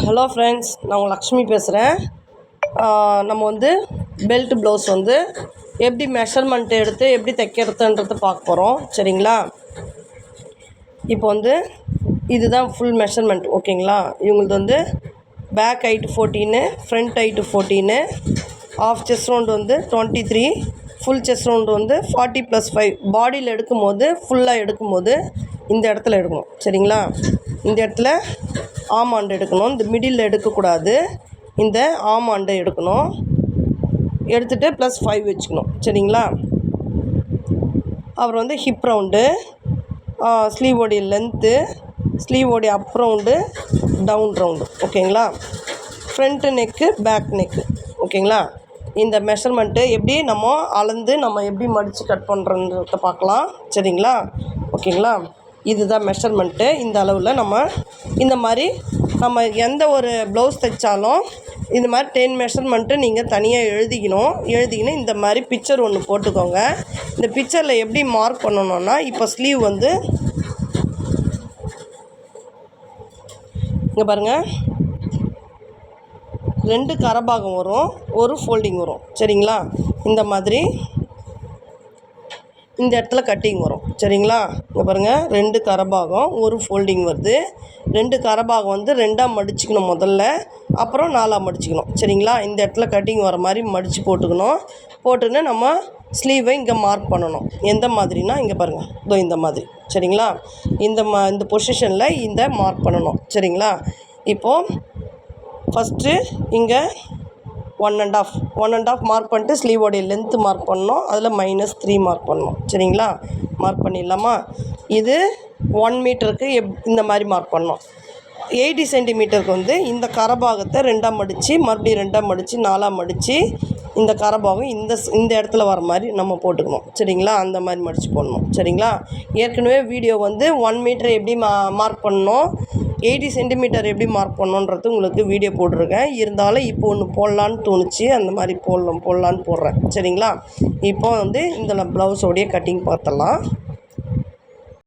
Hello friends, நான் உங்கள் லக்ஷ்மி பேசுகிறேன். நம்ம பெல்ட் ப்ளவுஸ் எப்படி மெஷர்மெண்ட் எடுத்து எப்படி தைக்கிறதுன்றது பார்க்க போகிறோம். சரிங்களா? இப்போ இதுதான் ஃபுல் மெஷர்மெண்ட். ஓகேங்களா? இவங்களது back height 14, front height 14, half chest round 23, full chest round 40+5. பாடியில் எடுக்கும்போது ஃபுல்லாக எடுக்கும்போது இந்த இடத்துல எடுக்கணும். சரிங்களா? இந்த இடத்துல ஆமாண்டு எடுக்கணும். இந்த மிடில் எடுக்கக்கூடாது. இந்த ஆமாண்டை எடுக்கணும். எடுத்துகிட்டு +5 வச்சுக்கணும். சரிங்களா? அப்புறம் ஹிப் ரவுண்டு, ஸ்லீவோடைய லென்த்து, ஸ்லீவோடைய அப் ரவுண்டு, டவுன் ரவுண்டு. ஓகேங்களா? Front neck, back neck. ஓகேங்களா? இந்த மெஷர்மெண்ட்டு எப்படி நம்ம அளந்து நம்ம எப்படி மடித்து கட் பண்ணுறன்றத பார்க்கலாம். சரிங்களா? ஓகேங்களா? இதுதான் மெஷர்மெண்ட்டு. இந்த அளவில் நம்ம இந்த மாதிரி நம்ம எந்த ஒரு ப்ளவுஸ் தைச்சாலும் இந்த மாதிரி 10 மெஷர்மெண்ட்டு நீங்கள் தனியாக எழுதிக்கணும். இந்த மாதிரி பிக்சர் ஒன்று போட்டுக்கோங்க. இந்த பிக்சரில் எப்படி மார்க் பண்ணணுன்னா, இப்போ ஸ்லீவ் இங்கே பாருங்கள், 2 கரபாகம் வரும், ஒரு ஃபோல்டிங் வரும். சரிங்களா? இந்த மாதிரி இந்த இடத்துல கட்டிங் வரும். சரிங்களா? இங்கே பாருங்கள், 2 கரபாகம், ஒரு ஃபோல்டிங் வருது. 2 கரபாகம் 2ஆக மடிச்சுக்கணும் முதல்ல, அப்புறம் 4ஆக மடிச்சுக்கணும். சரிங்களா? இந்த இடத்துல கட்டிங் வர மாதிரி மடித்து போட்டுன்னு நம்ம ஸ்லீவை இங்கே மார்க் பண்ணணும். எந்த மாதிரினா இங்கே பாருங்கள், இதோ இந்த மாதிரி. சரிங்களா? இந்த பொசிஷனில் இந்த மார்க் பண்ணணும். சரிங்களா? இப்போது ஃபஸ்ட்டு இங்கே 1.5 மார்க் பண்ணிட்டு ஸ்லீவோடைய லென்த்து மார்க் பண்ணணும். அதில் -3 மார்க் பண்ணணும். சரிங்களா? மார்க் பண்ணிடலாமா? இது 1 மீட்டருக்கு இந்த மாதிரி மார்க் பண்ணணும். 80 சென்டிமீட்டருக்கு இந்த கரபாகத்தை 2ஆக மடித்து, மறுபடியும் 2ஆக மடித்து, 4ஆக மடித்து, இந்த கரபாகம் இந்த இடத்துல வர மாதிரி நம்ம போட்டுக்கணும். சரிங்களா? அந்த மாதிரி மடித்து போடணும். சரிங்களா? ஏற்கனவே வீடியோ 1 மீட்டர் எப்படி மார்க் பண்ணணும், 80 சென்டிமீட்டர் எப்படி மார்க் பண்ணணுன்றது உங்களுக்கு வீடியோ போட்டிருக்கேன். இருந்தாலும் இப்போ ஒன்று போடலான்னு தோணுச்சு, அந்த மாதிரி போடலான்னு போடுறேன். சரிங்களா? இப்போ இந்த ப்ளவுஸோடைய கட்டிங் பார்த்துடலாம்.